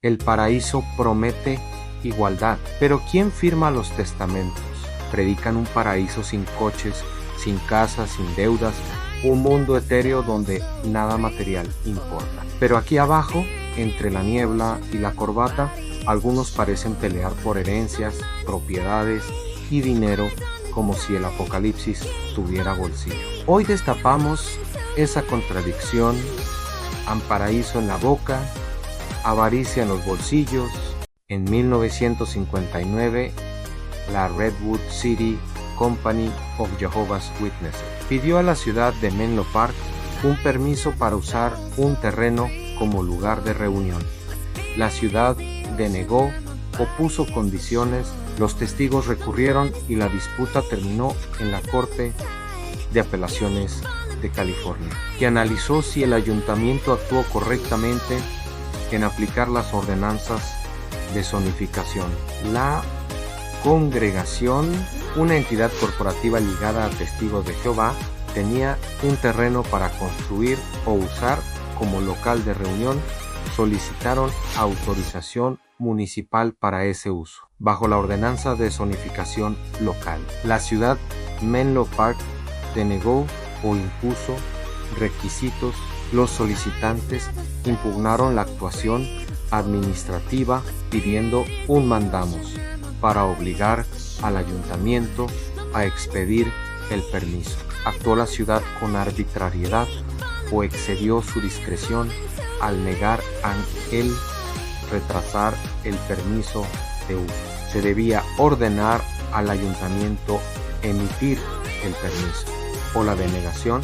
El paraíso promete igualdad. Pero ¿quién firma los testamentos? Predican un paraíso sin coches, sin casas, sin deudas, un mundo etéreo donde nada material importa. Pero aquí abajo, entre la niebla y la corbata, algunos parecen pelear por herencias, propiedades y dinero, como si el apocalipsis tuviera bolsillo. Hoy destapamos esa contradicción: paraíso en la boca, avaricia en los bolsillos. En 1959, la Redwood City Company of Jehovah's Witnesses pidió a la ciudad de Menlo Park un permiso para usar un terreno como lugar de reunión. La ciudad denegó o puso condiciones, los testigos recurrieron y la disputa terminó en la Corte de Apelaciones de California, que analizó si el ayuntamiento actuó correctamente en aplicar las ordenanzas de zonificación. La congregación, una entidad corporativa ligada a Testigos de Jehová, tenía un terreno para construir o usar como local de reunión. Solicitaron autorización municipal para ese uso, bajo la ordenanza de zonificación local. La ciudad Menlo Park denegó o impuso requisitos. Los solicitantes impugnaron la actuación administrativa pidiendo un mandamos para obligar al ayuntamiento a expedir el permiso. ¿Actuó la ciudad con arbitrariedad o excedió su discreción al negar a él retrasar el permiso de uso? Se debía ordenar al ayuntamiento emitir el permiso, o la denegación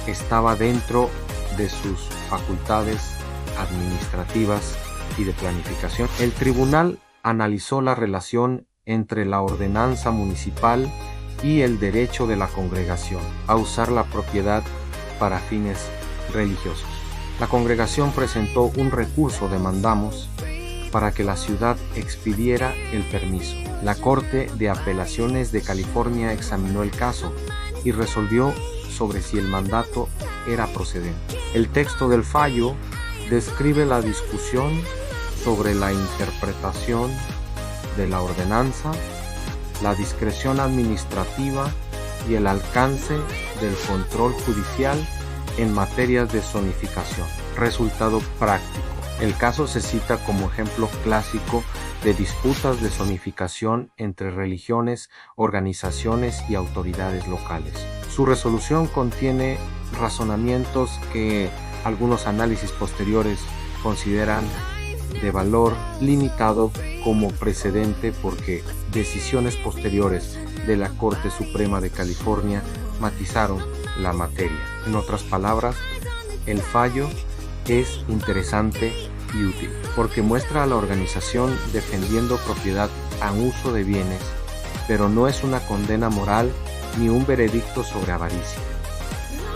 estaba dentro de sus facultades administrativas y de planificación. El tribunal analizó la relación entre la ordenanza municipal y el derecho de la congregación a usar la propiedad para fines religiosos. La congregación presentó un recurso de mandamos para que la ciudad expidiera el permiso. La Corte de Apelaciones de California examinó el caso y resolvió sobre si el mandato era procedente. El texto del fallo describe la discusión sobre la interpretación de la ordenanza, la discreción administrativa y el alcance del control judicial en materias de zonificación. Resultado práctico. El caso se cita como ejemplo clásico de disputas de zonificación entre religiones, organizaciones y autoridades locales. Su resolución contiene razonamientos que algunos análisis posteriores consideran de valor limitado como precedente, porque decisiones posteriores de la Corte Suprema de California matizaron la materia. En otras palabras, el fallo es interesante y útil porque muestra a la organización defendiendo propiedad a uso de bienes, pero no es una condena moral ni un veredicto sobre avaricia.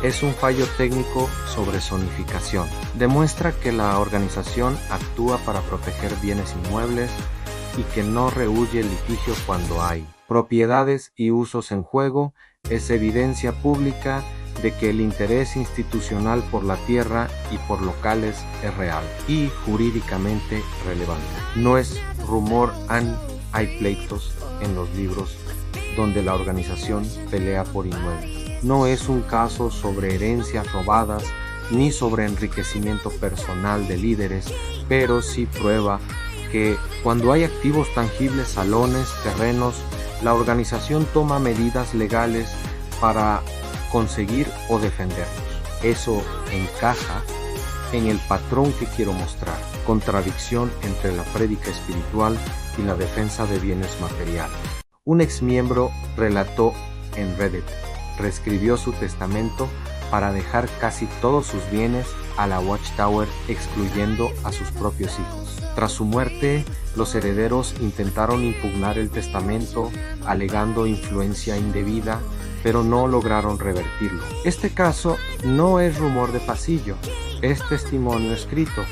Es un fallo técnico sobre zonificación. Demuestra que la organización actúa para proteger bienes inmuebles y que no rehúye litigio cuando hay propiedades y usos en juego. Es evidencia pública de que el interés institucional por la tierra y por locales es real y jurídicamente relevante. No es rumor, hay pleitos en los libros donde la organización pelea por inmuebles. No es un caso sobre herencias robadas ni sobre enriquecimiento personal de líderes, pero sí prueba que cuando hay activos tangibles, salones, terrenos, la organización toma medidas legales para conseguir o defenderlos. Eso encaja en el patrón que quiero mostrar: contradicción entre la prédica espiritual y la defensa de bienes materiales. Un exmiembro relató en Reddit: reescribió su testamento para dejar casi todos sus bienes a la Watchtower, excluyendo a sus propios hijos. Tras su muerte, los herederos intentaron impugnar el testamento alegando influencia indebida, pero no lograron revertirlo. Este caso no es rumor de pasillo, es testimonio escrito,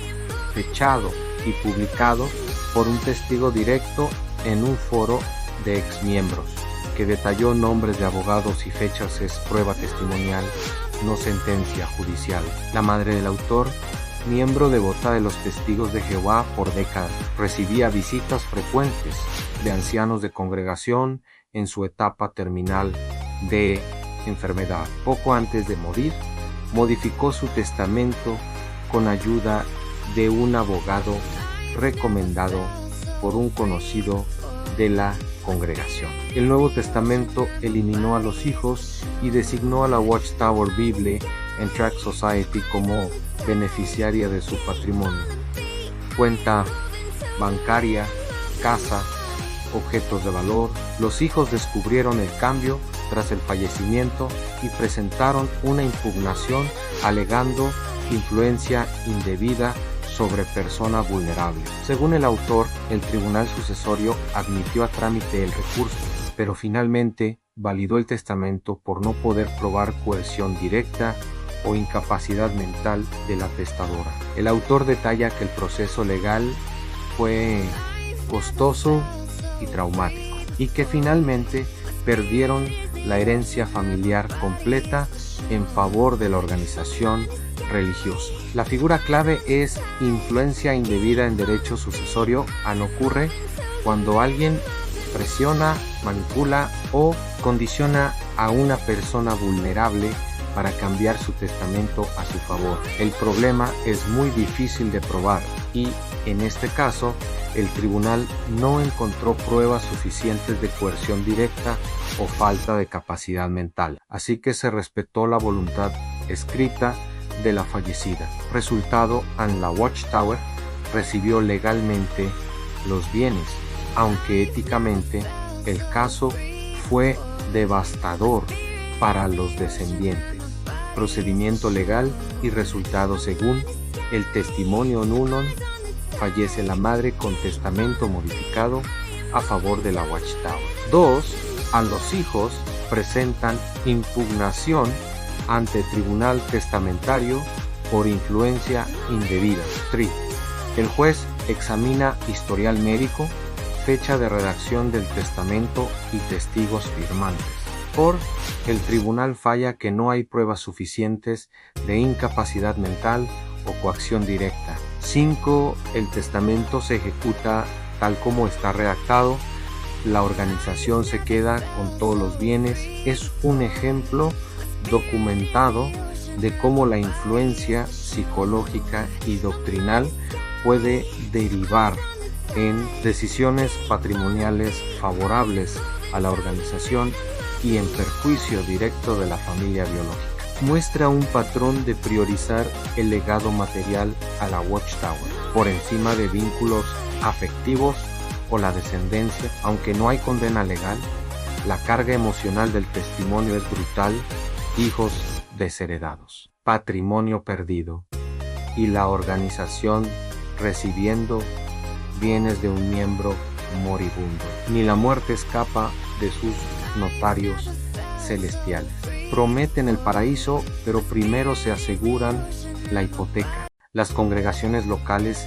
fechado y publicado por un testigo directo en un foro de exmiembros, que detalló nombres de abogados y fechas. Es prueba testimonial, no sentencia judicial. La madre del autor miembro devota de los Testigos de Jehová por décadas. Recibía visitas frecuentes de ancianos de congregación en su etapa terminal de enfermedad. Poco antes de morir, modificó su testamento con ayuda de un abogado recomendado por un conocido de la congregación. El Nuevo Testamento eliminó a los hijos y designó a la Watchtower Bible and Tract Society como beneficiaria de su patrimonio. Cuenta bancaria, casa, objetos de valor. Los hijos descubrieron el cambio tras el fallecimiento y presentaron una impugnación alegando influencia indebida sobre persona vulnerable. Según el autor, el tribunal sucesorio admitió a trámite el recurso, pero finalmente validó el testamento por no poder probar coerción directa o incapacidad mental de la testadora. El autor detalla que el proceso legal fue costoso y traumático, y que finalmente perdieron la herencia familiar completa en favor de la organización religiosa. La figura clave es influencia indebida en derecho sucesorio. Ocurre cuando alguien presiona, manipula o condiciona a una persona vulnerable para cambiar su testamento a su favor. El problema es muy difícil de probar y, en este caso, el tribunal no encontró pruebas suficientes de coerción directa o falta de capacidad mental, así que se respetó la voluntad escrita de la fallecida. Resultado, la Watchtower recibió legalmente los bienes, aunque éticamente el caso fue devastador para los descendientes. Procedimiento legal y resultado: según el testimonio Nunon, fallece la madre con testamento modificado a favor de la Watchtower. 2. A los hijos presentan impugnación ante tribunal testamentario por influencia indebida. 3. El juez examina historial médico, fecha de redacción del testamento y testigos firmantes. 4. El tribunal falla que no hay pruebas suficientes de incapacidad mental o coacción directa. 5. El testamento se ejecuta tal como está redactado. La organización se queda con todos los bienes. Es un ejemplo documentado de cómo la influencia psicológica y doctrinal puede derivar en decisiones patrimoniales favorables a la organización y en perjuicio directo de la familia biológica. Muestra un patrón de priorizar el legado material a la Watchtower por encima de vínculos afectivos o la descendencia. Aunque no hay condena legal, la carga emocional del testimonio es brutal. Hijos desheredados, patrimonio perdido y la organización recibiendo bienes de un miembro moribundo. Ni la muerte escapa de sus notarios celestiales. Prometen el paraíso, pero primero se aseguran la hipoteca. Las congregaciones locales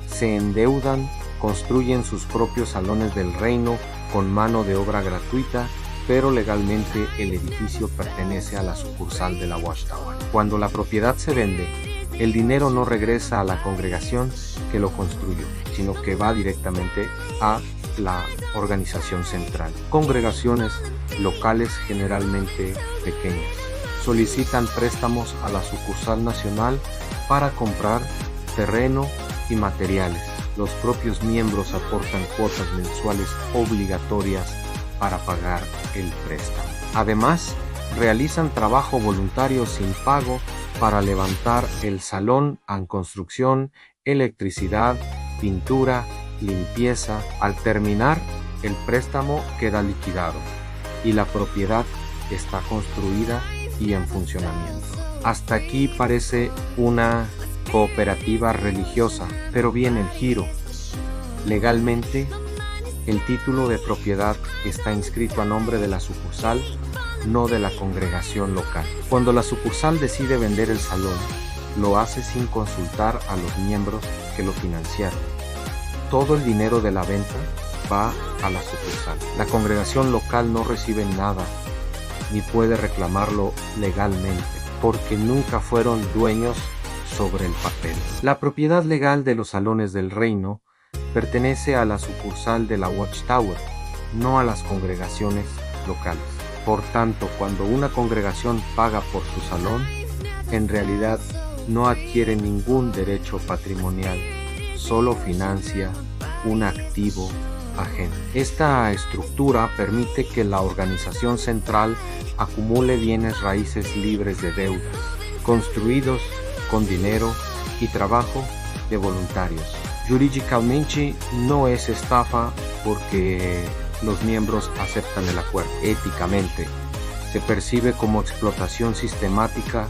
se endeudan, construyen sus propios salones del reino con mano de obra gratuita, pero legalmente el edificio pertenece a la sucursal de la Watchtower. Cuando la propiedad se vende, el dinero no regresa a la congregación que lo construyó, sino que va directamente a la organización central. Congregaciones locales, generalmente pequeñas, solicitan préstamos a la sucursal nacional para comprar terreno y materiales. Los propios miembros aportan cuotas mensuales obligatorias para pagar el préstamo. Además, realizan trabajo voluntario sin pago para levantar el salón en construcción, electricidad, pintura, limpieza. Al terminar, el préstamo queda liquidado y la propiedad está construida y en funcionamiento. Hasta aquí parece una cooperativa religiosa, pero viene el giro. Legalmente, el título de propiedad está inscrito a nombre de la sucursal, no de la congregación local. Cuando la sucursal decide vender el salón, lo hace sin consultar a los miembros que lo financiaron. Todo el dinero de la venta va a la sucursal. La congregación local no recibe nada, ni puede reclamarlo legalmente, porque nunca fueron dueños sobre el papel. La propiedad legal de los salones del reino pertenece a la sucursal de la Watchtower, no a las congregaciones locales. Por tanto, cuando una congregación paga por su salón, en realidad no adquiere ningún derecho patrimonial, solo financia un activo ajeno. Esta estructura permite que la organización central acumule bienes raíces libres de deudas, construidos con dinero y trabajo de voluntarios. Jurídicamente no es estafa porque los miembros aceptan el acuerdo. Éticamente se percibe como explotación sistemática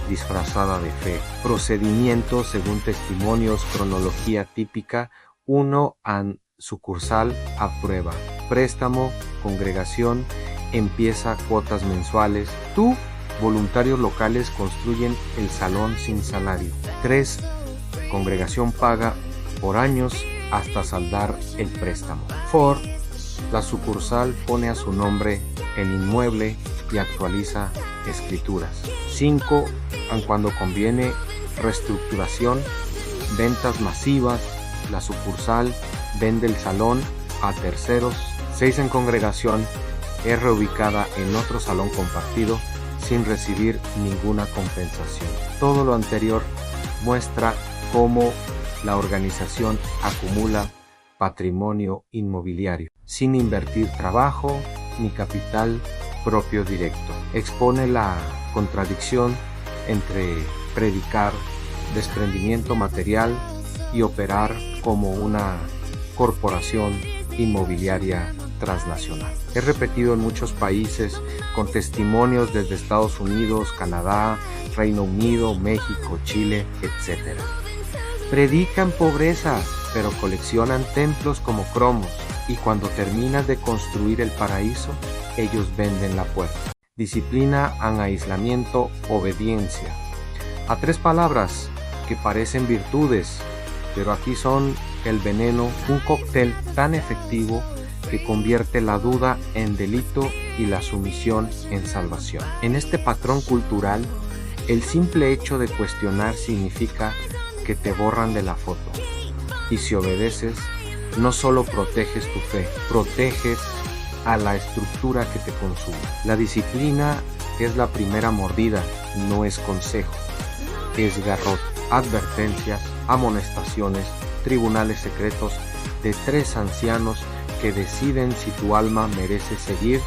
disfrazada de fe. Procedimiento según testimonios, cronología típica, 1 an sucursal aprueba. Préstamo, congregación, empieza cuotas mensuales. Tú, voluntarios locales construyen el salón sin salario. 3. Congregación paga por años hasta saldar el préstamo. 4. La sucursal pone a su nombre el inmueble y actualiza escrituras. 5. Cuando conviene, reestructuración, ventas masivas, la sucursal vende el salón a terceros. 6. En congregación, es reubicada en otro salón compartido sin recibir ninguna compensación. Todo lo anterior muestra cómo la organización acumula patrimonio inmobiliario sin invertir trabajo ni capital propio directo. Expone la contradicción entre predicar desprendimiento material y operar como una corporación inmobiliaria transnacional. Es repetido en muchos países con testimonios desde Estados Unidos, Canadá, Reino Unido, México, Chile, etc. Predican pobreza, pero coleccionan templos como cromos, y cuando terminas de construir el paraíso, ellos venden la puerta. Disciplina en aislamiento, obediencia. A 3 palabras que parecen virtudes, pero aquí son el veneno, un cóctel tan efectivo que convierte la duda en delito y la sumisión en salvación. En este patrón cultural, el simple hecho de cuestionar significa que te borran de la foto. Y si obedeces, no solo proteges tu fe, proteges a la estructura que te consume. La disciplina es la primera mordida, no es consejo, es garrote, advertencias, amonestaciones, tribunales secretos de 3 ancianos que deciden si tu alma merece seguir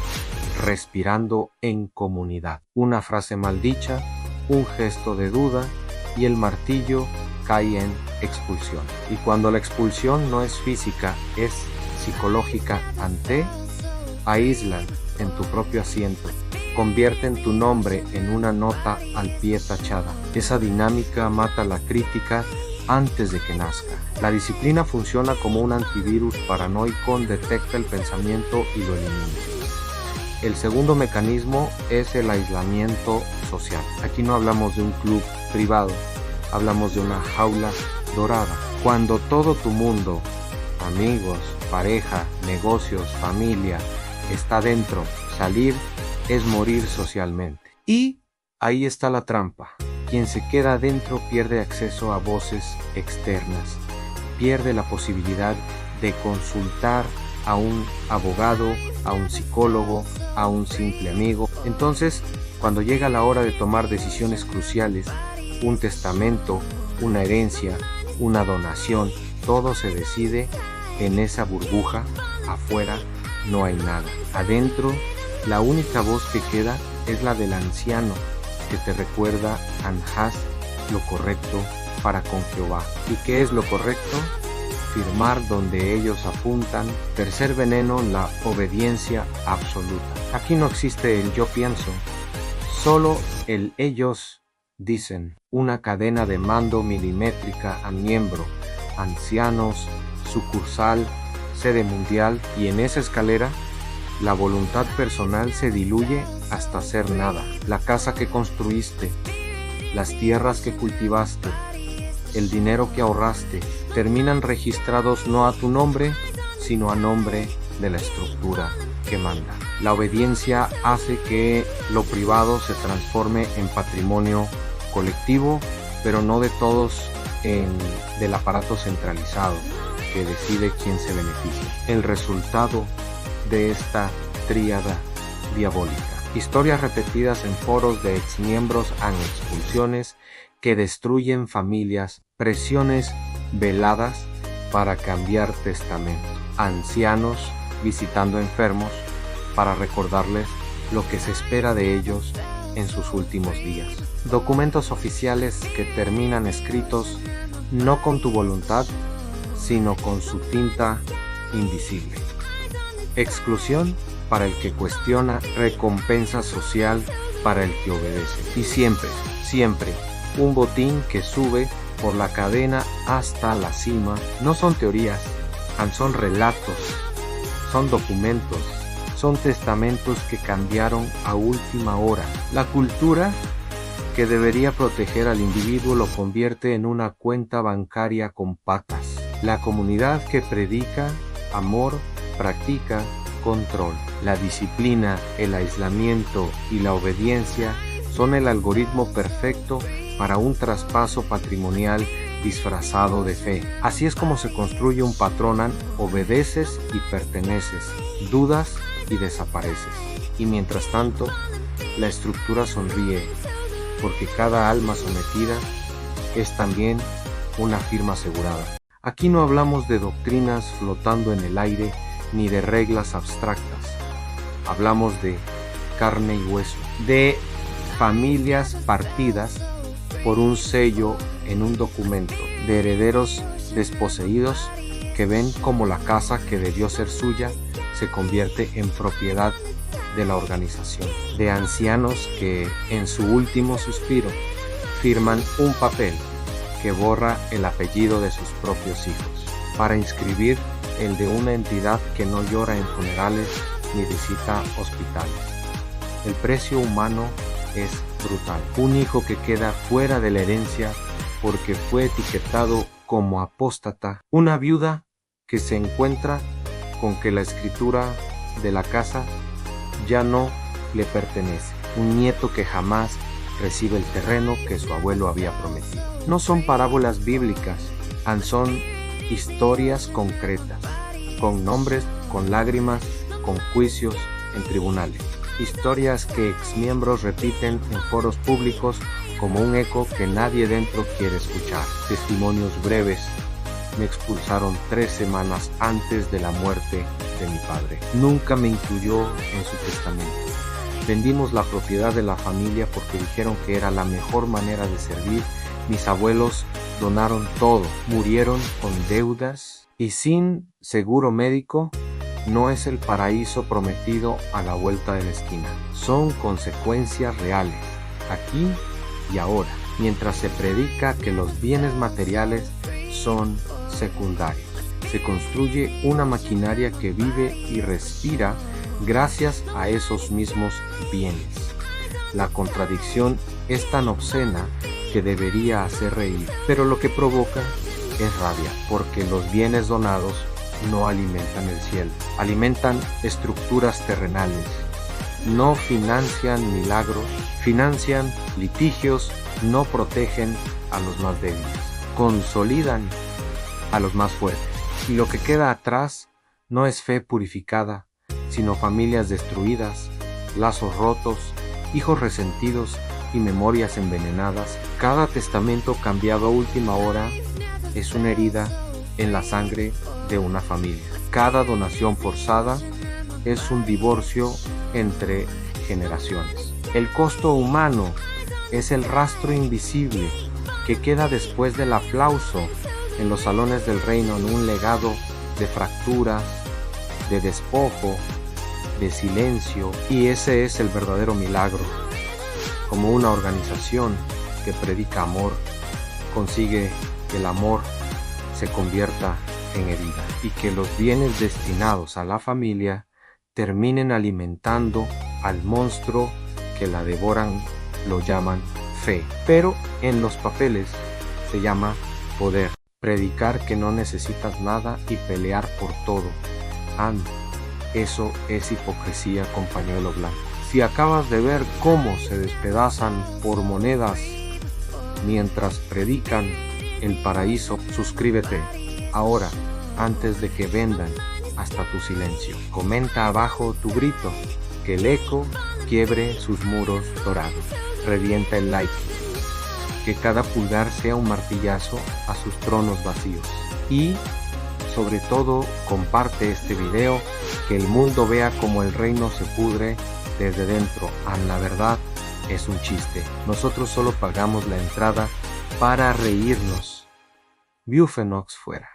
respirando en comunidad. Una frase maldicha, un gesto de duda y el martillo cae en expulsión. Y cuando la expulsión no es física, es psicológica aíslan en tu propio asiento, convierten tu nombre en una nota al pie tachada. Esa dinámica mata la crítica antes de que nazca. La disciplina funciona como un antivirus paranoico, detecta el pensamiento y lo elimina. El segundo mecanismo es el aislamiento social. Aquí no hablamos de un club privado, hablamos de una jaula dorada. Cuando todo tu mundo, amigos, pareja, negocios, familia, está dentro, salir es morir socialmente. Y ahí está la trampa. Quien se queda dentro pierde acceso a voces externas, pierde la posibilidad de consultar a un abogado, a un psicólogo, a un simple amigo. Entonces, cuando llega la hora de tomar decisiones cruciales, un testamento, una herencia, una donación, todo se decide en esa burbuja. Afuera no hay nada. Adentro, la única voz que queda es la del anciano, que te recuerda, haz lo correcto para con Jehová. ¿Y qué es lo correcto? Firmar donde ellos apuntan. Tercer veneno, la obediencia absoluta. Aquí no existe el yo pienso, solo el ellos dicen. Una cadena de mando milimétrica a miembro, ancianos, sucursal, sede mundial, y en esa escalera la voluntad personal se diluye hasta ser nada. La casa que construiste, las tierras que cultivaste, el dinero que ahorraste, terminan registrados no a tu nombre, sino a nombre de la estructura que manda. La obediencia hace que lo privado se transforme en patrimonio colectivo pero no de todos del aparato centralizado que decide quién se beneficia. El resultado de esta tríada diabólica. Historias repetidas en foros de exmiembros a expulsiones que destruyen familias, presiones veladas para cambiar testamento, ancianos visitando enfermos para recordarles lo que se espera de ellos en sus últimos días, documentos oficiales que terminan escritos no con tu voluntad, sino con su tinta invisible, exclusión para el que cuestiona, recompensa social para el que obedece, y siempre, siempre, un botín que sube por la cadena hasta la cima. No son teorías, son relatos, son documentos, son testamentos que cambiaron a última hora. La cultura que debería proteger al individuo lo convierte en una cuenta bancaria con patas. La comunidad que predica amor practica control. La disciplina, el aislamiento y la obediencia son el algoritmo perfecto para un traspaso patrimonial disfrazado de fe. Así es como se construye un patrón: obedeces y perteneces, dudas y desapareces. Y mientras tanto, la estructura sonríe, porque cada alma sometida es también una firma asegurada. Aquí no hablamos de doctrinas flotando en el aire ni de reglas abstractas. Hablamos de carne y hueso, de familias partidas por un sello en un documento, de herederos desposeídos que ven como la casa que debió ser suya se convierte en propiedad de la organización, de ancianos que en su último suspiro firman un papel que borra el apellido de sus propios hijos para inscribir el de una entidad que no llora en funerales ni visita hospitales. El precio humano es brutal. Un hijo que queda fuera de la herencia porque fue etiquetado como apóstata. Una viuda que se encuentra con que la escritura de la casa ya no le pertenece. Un nieto que jamás recibe el terreno que su abuelo había prometido. No son parábolas bíblicas, son historias concretas, con nombres, con lágrimas, con juicios en tribunales. Historias que exmiembros repiten en foros públicos como un eco que nadie dentro quiere escuchar. Testimonios breves. Me expulsaron 3 semanas antes de la muerte de mi padre. Nunca me incluyó en su testamento. Vendimos la propiedad de la familia porque dijeron que era la mejor manera de servir. Mis abuelos donaron todo, murieron con deudas y sin seguro médico. No es el paraíso prometido a la vuelta de la esquina. Son consecuencias reales, aquí y ahora, mientras se predica que los bienes materiales son secundarios. Se construye una maquinaria que vive y respira gracias a esos mismos bienes. La contradicción es tan obscena que debería hacer reír, pero lo que provoca es rabia, porque los bienes donados no alimentan el cielo, alimentan estructuras terrenales, no financian milagros, financian litigios, no protegen a los más débiles, consolidan a los más fuertes. Y lo que queda atrás no es fe purificada, sino familias destruidas, lazos rotos, hijos resentidos y memorias envenenadas. Cada testamento cambiado a última hora es una herida en la sangre de una familia. Cada donación forzada es un divorcio entre generaciones. El costo humano es el rastro invisible que queda después del aplauso en los salones del reino, en un legado de fracturas, de despojo, de silencio. Y ese es el verdadero milagro. Como una organización que predica amor, consigue que el amor se convierta en herida y que los bienes destinados a la familia terminen alimentando al monstruo que la devoran. Lo llaman fe, pero en los papeles se llama poder. Predicar que no necesitas nada y pelear por todo. Eso es hipocresía con pañuelo blanco. Si acabas de ver cómo se despedazan por monedas mientras predican el paraíso. Suscríbete ahora antes de que vendan hasta tu silencio. Comenta abajo tu grito, que el eco quiebre sus muros dorados. Revienta el like, que cada pulgar sea un martillazo a sus tronos vacíos. Y, sobre todo, comparte este video, que el mundo vea cómo el reino se pudre desde dentro. La verdad es un chiste. Nosotros solo pagamos la entrada para reírnos. Viewfenox fuera.